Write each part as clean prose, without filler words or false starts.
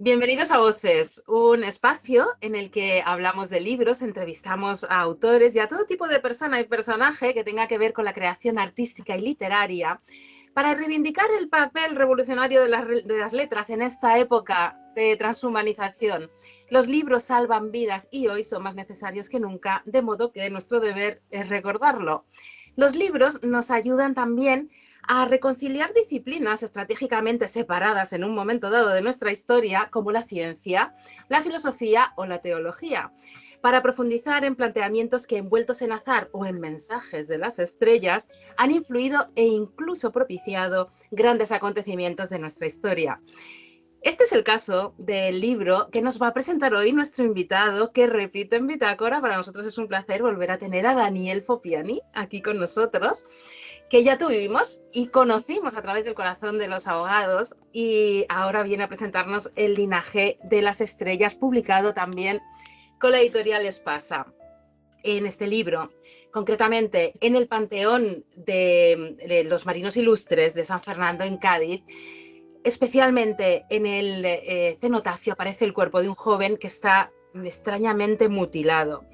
Bienvenidos a Voces, un espacio en el que hablamos de libros, entrevistamos a autores y a todo tipo de persona y personaje que tenga que ver con la creación artística y literaria para reivindicar el papel revolucionario de las letras en esta época de transhumanización. Los libros salvan vidas y hoy son más necesarios que nunca, de modo que nuestro deber es recordarlo. Los libros nos ayudan también a reconciliar disciplinas estratégicamente separadas en un momento dado de nuestra historia, como la ciencia, la filosofía o la teología, para profundizar en planteamientos que, envueltos en azar o en mensajes de las estrellas, han influido e incluso propiciado grandes acontecimientos de nuestra historia. Este es el caso del libro que nos va a presentar hoy nuestro invitado, que repito en Bitácora. Para nosotros es un placer volver a tener a Daniel Fopiani aquí con nosotros, que ya tuvimos y conocimos a través del Corazón de los Ahogados, y ahora viene a presentarnos El linaje de las estrellas, publicado también con la editorial Espasa. En este libro, concretamente en el Panteón de los Marinos Ilustres de San Fernando en Cádiz, especialmente en el cenotafio aparece el cuerpo de un joven que está extrañamente mutilado.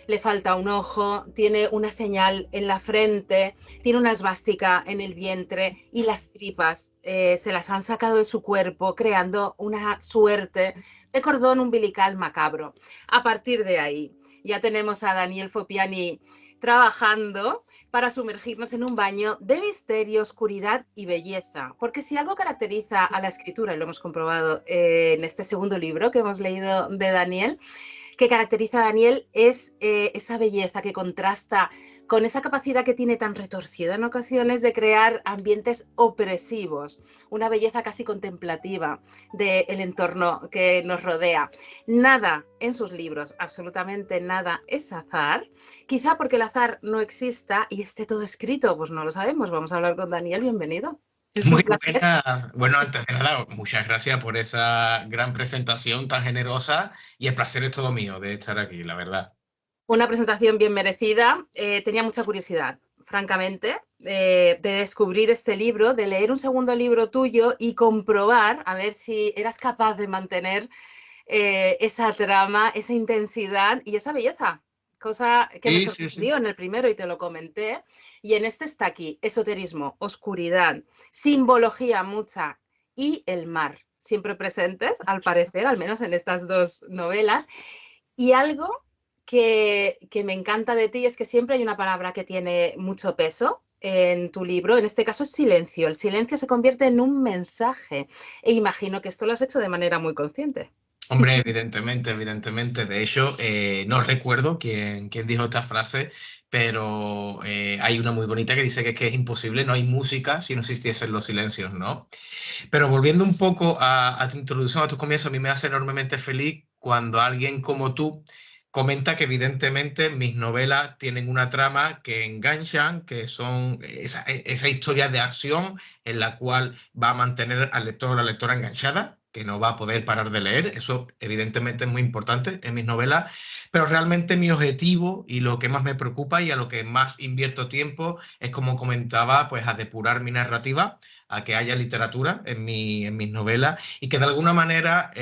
Le falta un ojo, tiene una señal en la frente, tiene una esvástica en el vientre y las tripas se las han sacado de su cuerpo, creando una suerte de cordón umbilical macabro. A partir de ahí ya tenemos a Daniel Fopiani trabajando para sumergirnos en un baño de misterio, oscuridad y belleza. Porque si algo caracteriza a la escritura, y lo hemos comprobado en este segundo libro que hemos leído de Daniel, que caracteriza a Daniel es esa belleza que contrasta con esa capacidad que tiene tan retorcida en ocasiones de crear ambientes opresivos, una belleza casi contemplativa del entorno que nos rodea. Nada en sus libros, absolutamente nada, es azar, quizá porque el azar no exista y esté todo escrito, pues no lo sabemos. Vamos a hablar con Daniel, bienvenido. Es un Muy placer. buena. Bueno, antes de nada, muchas gracias por esa gran presentación tan generosa y el placer es todo mío de estar aquí, la verdad. Una presentación bien merecida. Tenía mucha curiosidad, francamente, de descubrir este libro, de leer un segundo libro tuyo y comprobar a ver si eras capaz de mantener esa trama, esa intensidad y esa belleza. Cosa que me Sí, sí, sí. sorprendió en el primero y te lo comenté. Y en este está aquí: esoterismo, oscuridad, simbología mucha y el mar, siempre presentes, al parecer, al menos en estas dos novelas. Y algo que me encanta de ti es que siempre hay una palabra que tiene mucho peso en tu libro. En este caso es silencio. El silencio se convierte en un mensaje. E imagino que esto lo has hecho de manera muy consciente. Hombre, evidentemente, evidentemente. De hecho, no recuerdo quién dijo esta frase, pero hay una muy bonita que dice que es imposible, no hay música si no existiesen los silencios, ¿no? Pero volviendo un poco a tu introducción, a tu comienzo, a mí me hace enormemente feliz cuando alguien como tú comenta que evidentemente mis novelas tienen una trama que enganchan, que son esa historia de acción en la cual va a mantener al lector o la lectora enganchada, que no va a poder parar de leer. Eso evidentemente es muy importante en mis novelas, pero realmente mi objetivo y lo que más me preocupa y a lo que más invierto tiempo es, como comentaba, pues a depurar mi narrativa, a que haya literatura en mis novelas y que de alguna manera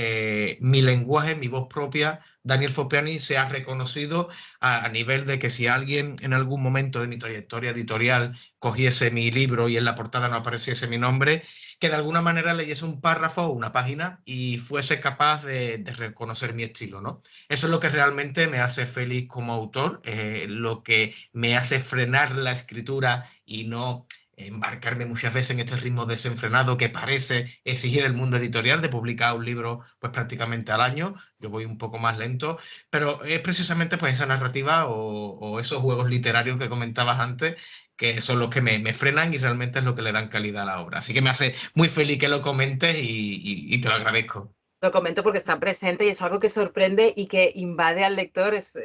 mi lenguaje, mi voz propia, Daniel Fopiani, sea reconocido a nivel de que si alguien en algún momento de mi trayectoria editorial cogiese mi libro y en la portada no apareciese mi nombre, que de alguna manera leyese un párrafo o una página y fuese capaz de reconocer mi estilo, ¿no? Eso es lo que realmente me hace feliz como autor, lo que me hace frenar la escritura y no embarcarme muchas veces en este ritmo desenfrenado que parece exigir el mundo editorial de publicar un libro pues prácticamente al año. Yo voy un poco más lento, pero es precisamente pues esa narrativa o esos juegos literarios que comentabas antes que son los que me frenan y realmente es lo que le dan calidad a la obra. Así que me hace muy feliz que lo comentes y te lo agradezco. Lo comento porque está presente y es algo que sorprende y que invade al lector, es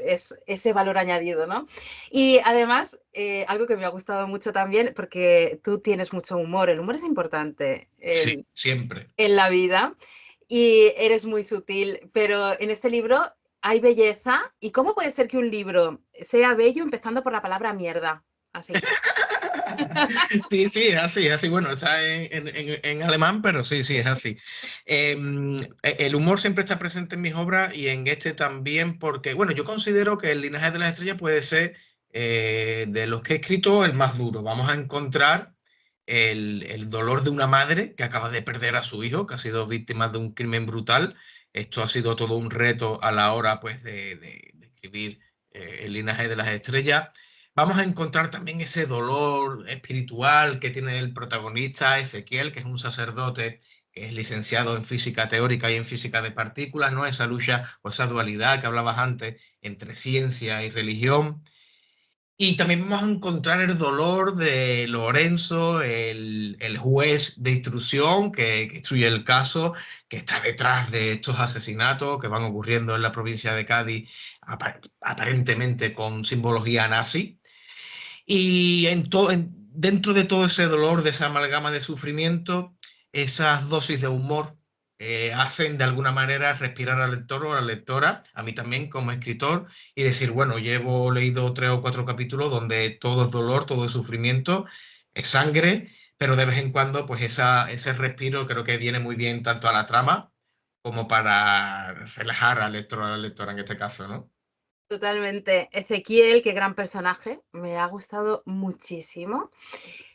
ese valor añadido, ¿no? Y además, algo que me ha gustado mucho también, porque tú tienes mucho humor. El humor es importante Sí, siempre. en la vida y eres muy sutil, pero en este libro hay belleza. ¿Y cómo puede ser que un libro sea bello empezando por la palabra mierda? Así que... Sí, sí, es así. Bueno, está en alemán, pero sí, sí, es así. El humor siempre está presente en mis obras y en este también, porque, bueno, yo considero que el linaje de las estrellas puede ser de los que he escrito el más duro. Vamos a encontrar el dolor de una madre que acaba de perder a su hijo, que ha sido víctima de un crimen brutal. Esto ha sido todo un reto a la hora, pues, de escribir el linaje de las estrellas. Vamos a encontrar también ese dolor espiritual que tiene el protagonista Ezequiel, que es un sacerdote que es licenciado en física teórica y en física de partículas, ¿no? Esa lucha o esa dualidad que hablabas antes entre ciencia y religión. Y también vamos a encontrar el dolor de Lorenzo, el juez de instrucción que instruye el caso, que está detrás de estos asesinatos que van ocurriendo en la provincia de Cádiz, aparentemente con simbología nazi. Y dentro de todo ese dolor, de esa amalgama de sufrimiento, esas dosis de humor hacen de alguna manera respirar al lector o a la lectora, a mí también como escritor, y decir, bueno, llevo leído 3 o 4 capítulos donde todo es dolor, todo es sufrimiento, es sangre, pero de vez en cuando, pues ese respiro creo que viene muy bien tanto a la trama como para relajar al lector o a la lectora en este caso, ¿no? Totalmente. Ezequiel, qué gran personaje, me ha gustado muchísimo.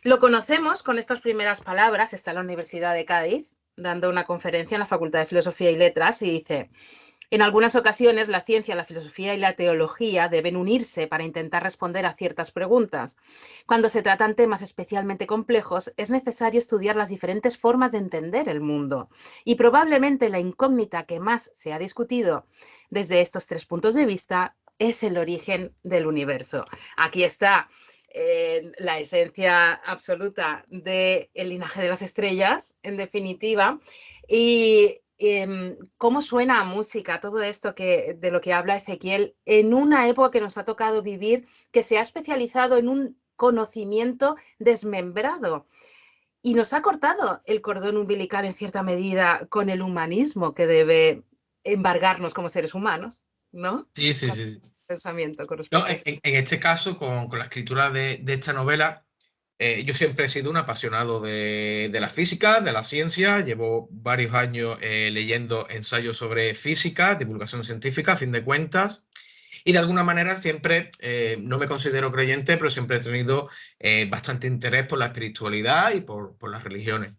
Lo conocemos con estas primeras palabras, está en la Universidad de Cádiz, dando una conferencia en la Facultad de Filosofía y Letras, y dice: en algunas ocasiones la ciencia, la filosofía y la teología deben unirse para intentar responder a ciertas preguntas. Cuando se tratan temas especialmente complejos, es necesario estudiar las diferentes formas de entender el mundo. Y probablemente la incógnita que más se ha discutido desde estos 3 puntos de vista es el origen del universo. Aquí está la esencia absoluta del linaje de las estrellas, en definitiva, y cómo suena a música, todo esto de lo que habla Ezequiel, en una época que nos ha tocado vivir, que se ha especializado en un conocimiento desmembrado y nos ha cortado el cordón umbilical en cierta medida con el humanismo que debe embargarnos como seres humanos, ¿no? Sí, sí, sí, sí. Pensamiento con No, respecto a eso. en este caso, con la escritura de esta novela, yo siempre he sido un apasionado de la física, de la ciencia. Llevo varios años leyendo ensayos sobre física, divulgación científica, a fin de cuentas. Y de alguna manera siempre, no me considero creyente, pero siempre he tenido bastante interés por la espiritualidad y por las religiones.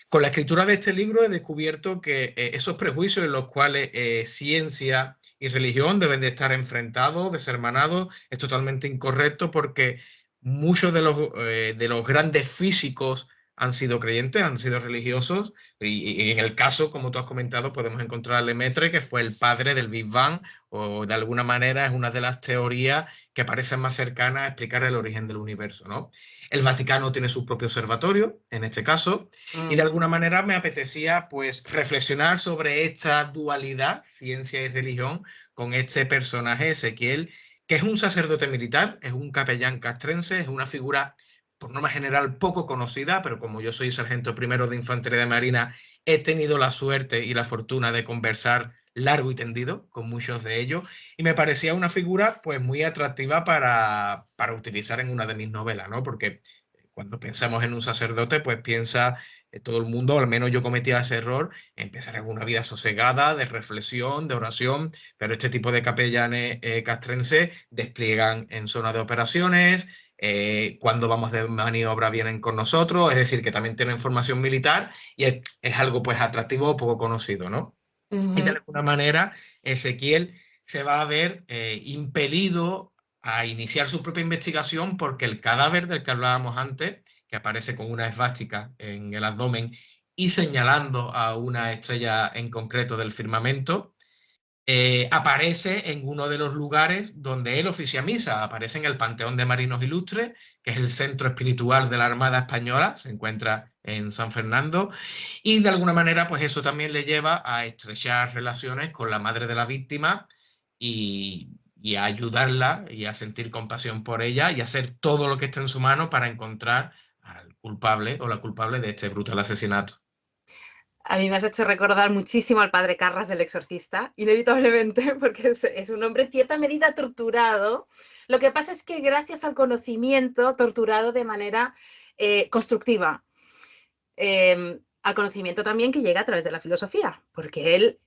Con la escritura de este libro he descubierto que esos prejuicios en los cuales ciencia y religión deben de estar enfrentados, deshermanados, es totalmente incorrecto porque muchos de los grandes físicos han sido creyentes, han sido religiosos y en el caso, como tú has comentado, podemos encontrar a Lemaitre, que fue el padre del Big Bang o de alguna manera es una de las teorías que parecen más cercanas a explicar el origen del universo, ¿no? El Vaticano tiene su propio observatorio, en este caso, y de alguna manera me apetecía pues reflexionar sobre esta dualidad, ciencia y religión, con este personaje, Ezequiel, que es un sacerdote militar, es un capellán castrense, es una figura por norma general poco conocida, pero como yo soy sargento primero de Infantería de Marina, he tenido la suerte y la fortuna de conversar largo y tendido con muchos de ellos y me parecía una figura pues muy atractiva para utilizar en una de mis novelas, ¿no? Porque cuando pensamos en un sacerdote, pues piensa todo el mundo, o al menos yo cometía ese error, empezar en una vida sosegada, de reflexión, de oración, pero este tipo de capellanes castrenses despliegan en zona de operaciones, cuando vamos de maniobra vienen con nosotros, es decir, que también tienen formación militar y es algo pues atractivo o poco conocido, ¿no? Y de alguna manera Ezequiel se va a ver impelido a iniciar su propia investigación porque el cadáver del que hablábamos antes, que aparece con una esvástica en el abdomen y señalando a una estrella en concreto del firmamento, aparece en uno de los lugares donde él oficia misa, aparece en el Panteón de Marinos Ilustres, que es el centro espiritual de la Armada Española, se encuentra en San Fernando, y de alguna manera pues eso también le lleva a estrechar relaciones con la madre de la víctima y a ayudarla y a sentir compasión por ella y a hacer todo lo que esté en su mano para encontrar al culpable o la culpable de este brutal asesinato. A mí me has hecho recordar muchísimo al padre Carras del Exorcista, inevitablemente, porque es un hombre en cierta medida torturado, Lo que pasa es que gracias al conocimiento torturado de manera constructiva. Al conocimiento también que llega a través de la filosofía, porque él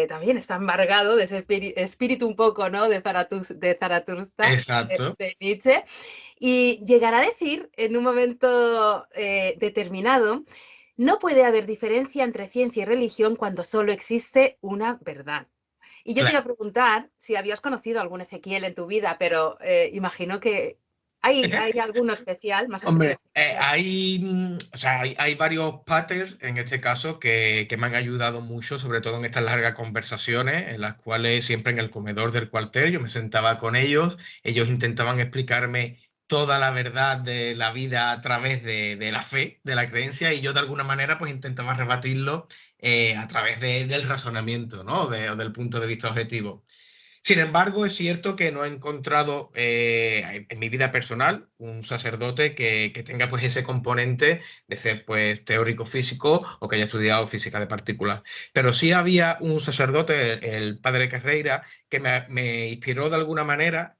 también está embargado de ese espíritu un poco, ¿no?, de Zaratustra, Exacto. de Nietzsche, y llegará a decir en un momento determinado: no puede haber diferencia entre ciencia y religión cuando solo existe una verdad. Y yo te iba a preguntar si habías conocido algún Ezequiel en tu vida, pero imagino que hay alguno especial, más Hombre, especial. o sea, hay varios patterns en este caso que me han ayudado mucho, sobre todo en estas largas conversaciones, en las cuales siempre en el comedor del cuartel yo me sentaba con ellos intentaban explicarme toda la verdad de la vida a través de la fe, de la creencia, y yo de alguna manera pues intentaba rebatirlo a través del razonamiento, ¿no? O del punto de vista objetivo. Sin embargo, es cierto que no he encontrado en mi vida personal un sacerdote que tenga pues ese componente de ser pues teórico físico o que haya estudiado física de partículas. Pero sí había un sacerdote, el padre Carreira, que me inspiró de alguna manera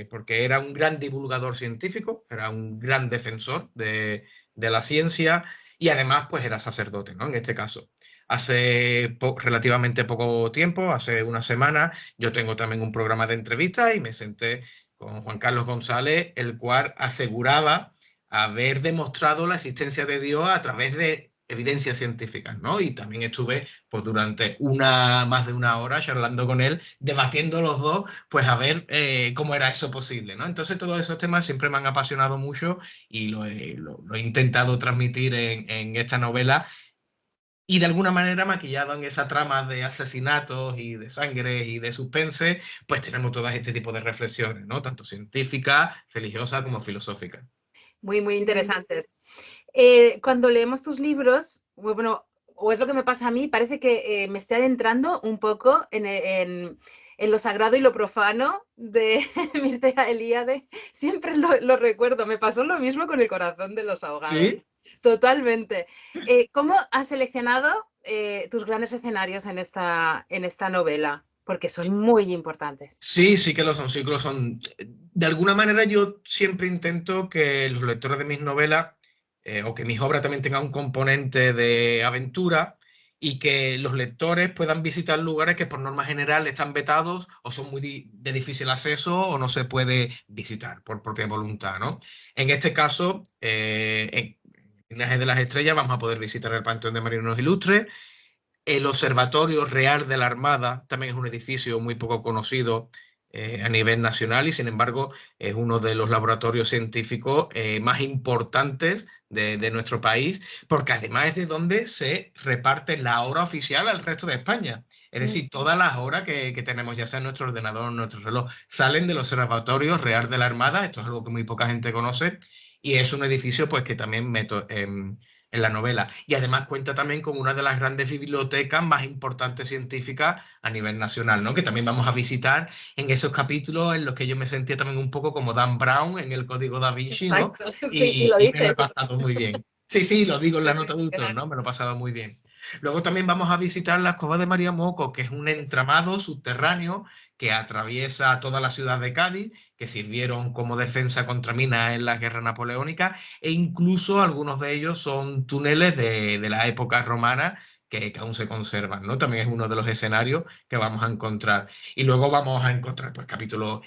porque era un gran divulgador científico, era un gran defensor de la ciencia y además pues era sacerdote, ¿no? En este caso. Hace relativamente poco tiempo, hace una semana, yo tengo también un programa de entrevistas y me senté con Juan Carlos González, el cual aseguraba haber demostrado la existencia de Dios a través de evidencias científicas, ¿no? Y también estuve pues durante más de una hora charlando con él, debatiendo los dos, pues a ver cómo era eso posible, ¿no? Entonces todos esos temas siempre me han apasionado mucho y lo he intentado transmitir en esta novela y de alguna manera maquillado en esa trama de asesinatos y de sangre y de suspense, pues tenemos todo este tipo de reflexiones, ¿no? Tanto científicas, religiosas como filosóficas. Muy, muy interesantes. Cuando leemos tus libros, bueno, o es lo que me pasa a mí, parece que me estoy adentrando un poco en lo sagrado y lo profano de Mircea Eliade. Siempre lo recuerdo. Me pasó lo mismo con El corazón de los ahogados. Sí, Totalmente. ¿Cómo has seleccionado tus grandes escenarios en esta novela? Porque son muy importantes. sí, sí que lo son, sí que lo son. De alguna manera yo siempre intento que los lectores de mis novelas o que mis obras también tengan un componente de aventura y que los lectores puedan visitar lugares que por norma general están vetados o son muy de difícil acceso o no se puede visitar por propia voluntad, ¿no? En este caso, en Linaje de las Estrellas vamos a poder visitar el Panteón de Marinos Ilustres. El Observatorio Real de la Armada también es un edificio muy poco conocido a nivel nacional y sin embargo es uno de los laboratorios científicos más importantes de nuestro país porque además es de donde se reparte la hora oficial al resto de España. Es Mm. decir, todas las horas que tenemos, ya sea en nuestro ordenador o en nuestro reloj, salen del Observatorio Real de la Armada. Esto es algo que muy poca gente conoce y es un edificio pues que también meto en la novela. Y además cuenta también con una de las grandes bibliotecas más importantes científicas a nivel nacional, ¿no? Que también vamos a visitar en esos capítulos en los que yo me sentía también un poco como Dan Brown en el Código Da Vinci, ¿no? Exacto, sí, y lo Y me lo he dices. pasado muy bien. Sí, sí, lo digo en la Sí, nota de autor, gracias. ¿no? Me lo he pasado muy bien. Luego también vamos a visitar las Cuevas de María Moco, que es un entramado subterráneo que atraviesa toda la ciudad de Cádiz, que sirvieron como defensa contra minas en la guerra napoleónica e incluso algunos de ellos son túneles de la época romana que aún se conservan, ¿no? También es uno de los escenarios que vamos a encontrar. Y luego vamos a encontrar pues, capítulos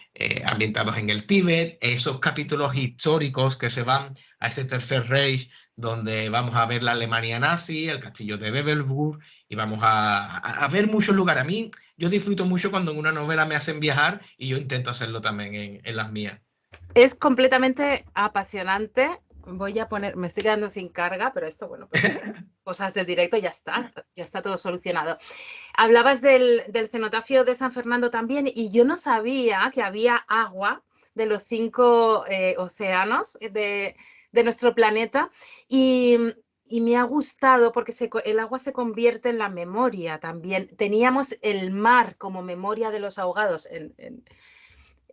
ambientados en el Tíbet, esos capítulos históricos que se van a ese Tercer Reich, donde vamos a ver la Alemania nazi, el castillo de Bebelburg, y vamos a ver muchos lugares. A mí, yo disfruto mucho cuando en una novela me hacen viajar y yo intento hacerlo también en las mías. Es completamente apasionante. Voy a poner, me estoy quedando sin carga, pero esto, bueno, pues cosas del directo, ya está todo solucionado. Hablabas del cenotafio de San Fernando también y yo no sabía que había agua de los 5 océanos de nuestro planeta y, y me ha gustado porque el agua se convierte en la memoria también. Teníamos el mar como memoria de los ahogados en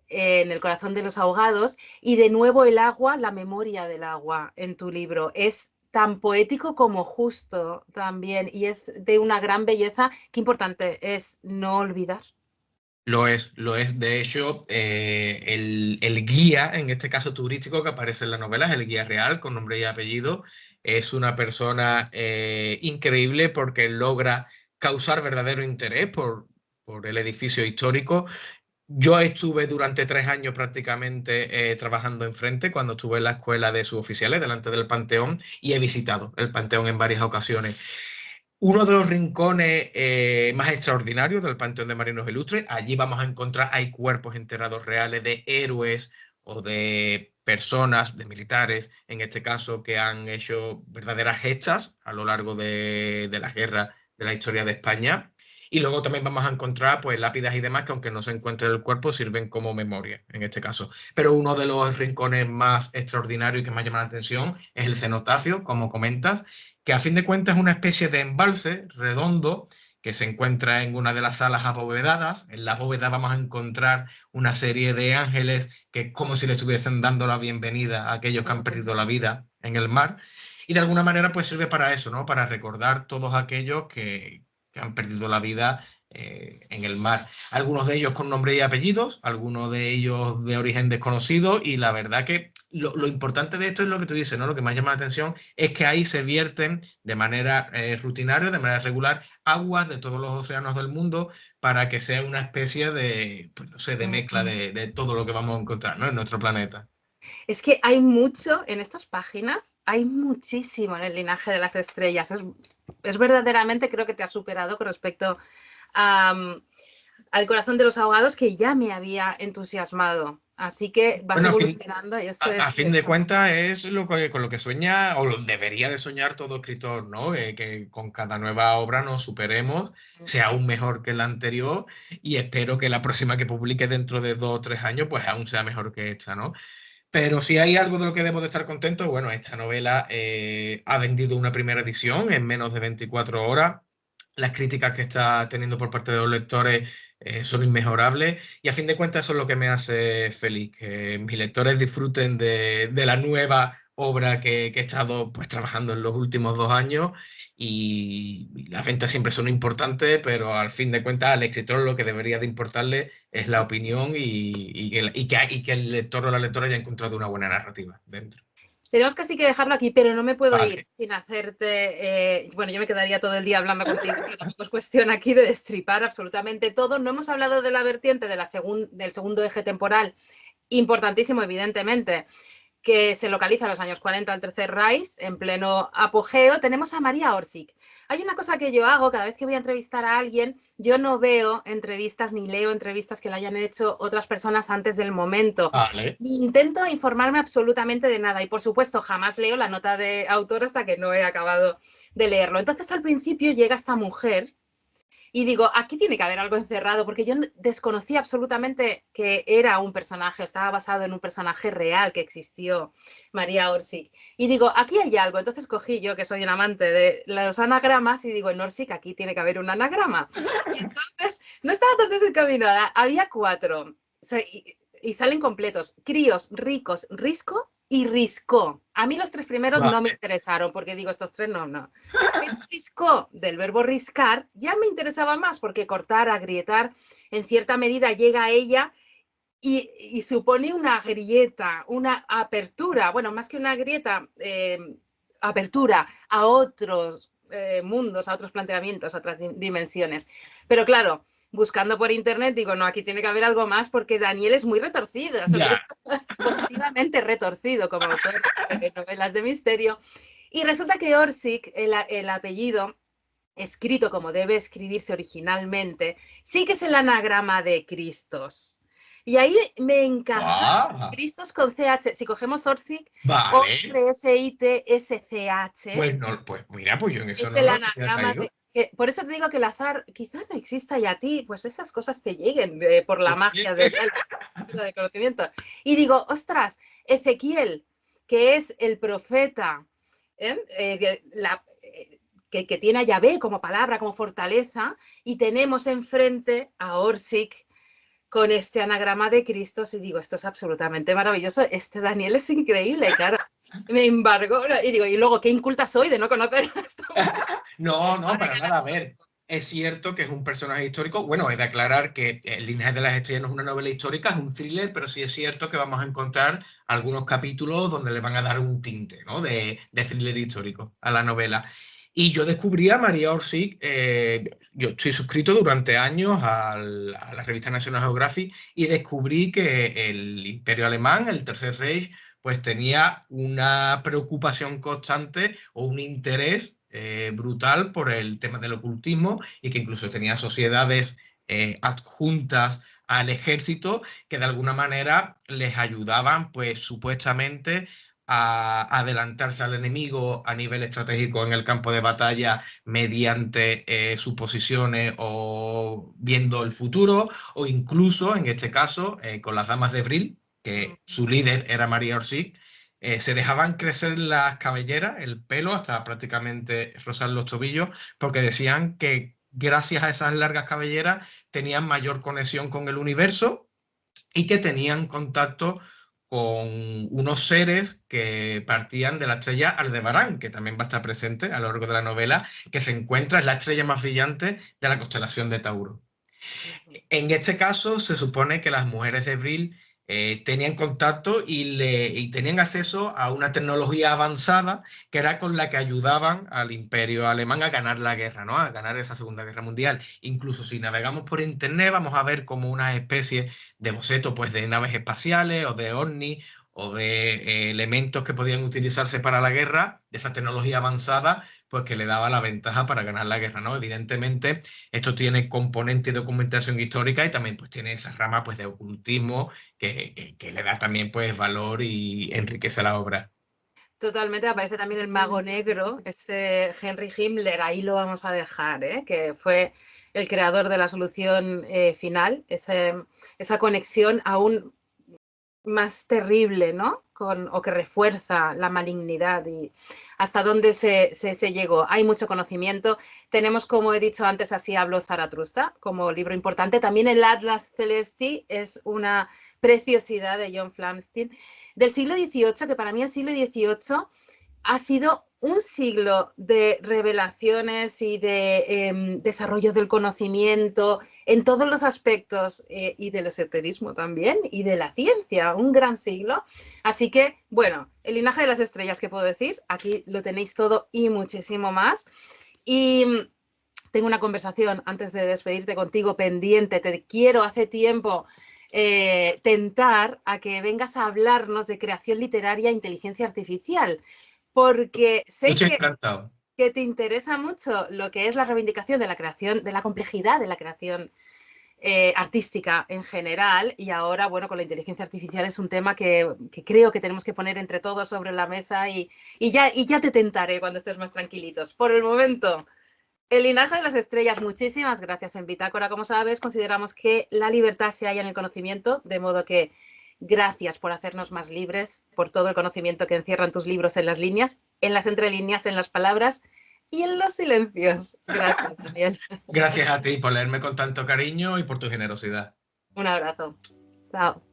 El corazón de los ahogados y de nuevo el agua, la memoria del agua en tu libro. Es tan poético como justo también y es de una gran belleza. Qué importante es no olvidar. Lo es. De hecho, el guía, en este caso turístico, que aparece en la novela, es el guía real, con nombre y apellido. Es una persona increíble porque logra causar verdadero interés por el edificio histórico. Yo estuve durante 3 años prácticamente trabajando enfrente cuando estuve en la escuela de suboficiales delante del Panteón y he visitado el Panteón en varias ocasiones. Uno de los rincones más extraordinarios del Panteón de Marinos Ilustres. Allí vamos a encontrar, hay cuerpos enterrados reales de héroes o de personas, de militares, en este caso, que han hecho verdaderas gestas a lo largo de la guerra de la historia de España. Y luego también vamos a encontrar pues lápidas y demás que aunque no se encuentre el cuerpo sirven como memoria en este caso. Pero uno de los rincones más extraordinarios y que más llama la atención es el cenotafio, como comentas, que a fin de cuentas es una especie de embalse redondo que se encuentra en una de las salas abovedadas. En la bóveda vamos a encontrar una serie de ángeles que es como si le estuviesen dando la bienvenida a aquellos que han perdido la vida en el mar. Y de alguna manera pues sirve para eso, ¿no? Para recordar todos aquellos que han perdido la vida en el mar. Algunos de ellos con nombre y apellidos, algunos de ellos de origen desconocido, y la verdad que lo importante de esto es lo que tú dices, ¿no? Lo que más llama la atención es que ahí se vierten de manera rutinaria, de manera regular, aguas de todos los océanos del mundo para que sea una especie de, pues, no sé, de mezcla de todo lo que vamos a encontrar, ¿no? En nuestro planeta. Es que hay mucho en estas páginas, hay muchísimo en el linaje de las estrellas. Es verdaderamente, creo que te ha superado con respecto a, al corazón de los ahogados, que ya me había entusiasmado. Así que vas Bueno, evolucionando y esto a es... fin de cuentas es con lo que sueña o debería de soñar todo escritor, ¿no? Que con cada nueva obra nos superemos, sea aún mejor que la anterior y espero que la próxima que publique dentro de 2 o 3 años pues aún sea mejor que esta, ¿no? Pero si hay algo de lo que debo de estar contento, bueno, esta novela ha vendido una primera edición en menos de 24 horas. Las críticas que está teniendo por parte de los lectores son inmejorables y a fin de cuentas eso es lo que me hace feliz, que mis lectores disfruten de la nueva obra que he estado pues trabajando en los últimos 2 años y las ventas siempre son importantes, pero al fin de cuentas al escritor lo que debería de importarle es la opinión y que el lector o la lectora haya encontrado una buena narrativa dentro. Tenemos casi que dejarlo aquí, pero no me puedo ir Vale. sin hacerte... bueno, yo me quedaría todo el día hablando contigo, pero tampoco es cuestión aquí de destripar absolutamente todo. No hemos hablado de la vertiente de del segundo eje temporal, importantísimo, evidentemente, que se localiza en los años 40 al Tercer Reich, en pleno apogeo. Tenemos a María Orsic. Hay una cosa que yo hago cada vez que voy a entrevistar a alguien, yo no veo entrevistas ni leo entrevistas que le hayan hecho otras personas antes del momento. Vale. Intento informarme absolutamente de nada y, por supuesto, jamás leo la nota de autor hasta que no he acabado de leerlo. Entonces, al principio llega esta mujer y digo, aquí tiene que haber algo encerrado, porque yo desconocía absolutamente que era un personaje, estaba basado en un personaje real que existió, María Orsic. Y digo, aquí hay algo. Entonces cogí yo, que soy un amante de los anagramas, y digo, en Orsic aquí tiene que haber un anagrama. Y entonces no estaba tan desencaminada, había 4. O sea, y salen completos: críos, ricos, risco y riscó. A mí los 3 primeros no me Vale. interesaron, porque digo, estos 3 no. El riscó, del verbo riscar, ya me interesaba más, porque cortar, agrietar, en cierta medida llega a ella y supone una grieta, una apertura, bueno, más que una grieta, apertura a otros mundos, a otros planteamientos, a otras dimensiones. Pero claro, buscando por internet, digo, no, aquí tiene que haber algo más, porque Daniel es muy retorcido, Ya. positivamente retorcido como autor de novelas de misterio. Y resulta que Orsic, el apellido, escrito como debe escribirse originalmente, sí que es el anagrama de Cristos. Y ahí me encaja Guau. Cristos con CH. Si cogemos Orsic, Vale. O-R-S-I-T-S-C-H, Pues no, pues mira, pues yo en eso es no el lo había anagrama caído. de... Por eso te digo que el azar quizá no exista, y a ti, pues esas cosas te lleguen por la Oye. magia del conocimiento. Y digo, ostras, Ezequiel, que es el profeta, que tiene a Yahvé como palabra, como fortaleza, y tenemos enfrente a Orsic con este anagrama de Cristo, y digo, esto es absolutamente maravilloso, este Daniel es increíble, claro. Me embargó y digo, y luego, qué inculta soy de no conocer esto. No, no, Ahora para ya nada. la A ver, conozco. Es cierto que es un personaje histórico. Bueno, he de aclarar que El linaje de las estrellas no es una novela histórica, es un thriller, pero sí es cierto que vamos a encontrar algunos capítulos donde le van a dar un tinte, ¿no? de thriller histórico a la novela. Y yo descubrí a María Orsic, yo estoy suscrito durante años a la revista National Geographic y descubrí que el Imperio Alemán, el Tercer Reich, pues tenía una preocupación constante o un interés brutal por el tema del ocultismo y que incluso tenía sociedades adjuntas al ejército que de alguna manera les ayudaban, pues supuestamente, a adelantarse al enemigo a nivel estratégico en el campo de batalla mediante suposiciones o viendo el futuro, o incluso, en este caso, con las damas de Bril, que su líder era María Orsic, se dejaban crecer las cabelleras, el pelo, hasta prácticamente rozar los tobillos, porque decían que gracias a esas largas cabelleras tenían mayor conexión con el universo y que tenían contacto con unos seres que partían de la estrella Aldebarán, que también va a estar presente a lo largo de la novela, que se encuentra, es la estrella más brillante de la constelación de Tauro. En este caso, se supone que las mujeres de Bril tenían contacto y tenían acceso a una tecnología avanzada que era con la que ayudaban al Imperio Alemán a ganar la guerra, ¿no? A ganar esa Segunda Guerra Mundial. Incluso si navegamos por internet, vamos a ver como una especie de boceto, pues, de naves espaciales o de ovnis o de elementos que podían utilizarse para la guerra, de esa tecnología avanzada, pues que le daba la ventaja para ganar la guerra, ¿no? Evidentemente, esto tiene componente de documentación histórica y también pues tiene esa rama pues de ocultismo que le da también pues valor y enriquece la obra. Totalmente, aparece también el mago negro, ese Henry Himmler, ahí lo vamos a dejar, ¿eh? Que fue el creador de la solución final, esa conexión aún más terrible, ¿no? O que refuerza la malignidad y hasta dónde se llegó. Hay mucho conocimiento. Tenemos, como he dicho antes, Así habló Zaratrusta, como libro importante. También el Atlas Celesti es una preciosidad de John Flamsteed, del siglo XVIII, que para mí el siglo XVIII ha sido un siglo de revelaciones y de desarrollo del conocimiento en todos los aspectos y del esoterismo también y de la ciencia, un gran siglo. Así que, bueno, el linaje de las estrellas, ¿qué puedo decir? Aquí lo tenéis todo y muchísimo más. Y tengo una conversación antes de despedirte contigo pendiente, te quiero hace tiempo tentar a que vengas a hablarnos de creación literaria e inteligencia artificial, porque Yo sé estoy encantado. que te interesa mucho lo que es la reivindicación de la creación, de la complejidad de la creación artística en general, y ahora, bueno, con la inteligencia artificial es un tema que creo que tenemos que poner entre todos sobre la mesa y ya te tentaré cuando estés más tranquilitos. Por el momento, el linaje de las estrellas, muchísimas gracias en Bitácora. Como sabes, consideramos que la libertad se halla en el conocimiento, de modo que gracias por hacernos más libres, por todo el conocimiento que encierran tus libros en las líneas, en las entrelíneas, en las palabras y en los silencios. Gracias, Daniel. Gracias a ti por leerme con tanto cariño y por tu generosidad. Un abrazo. Chao.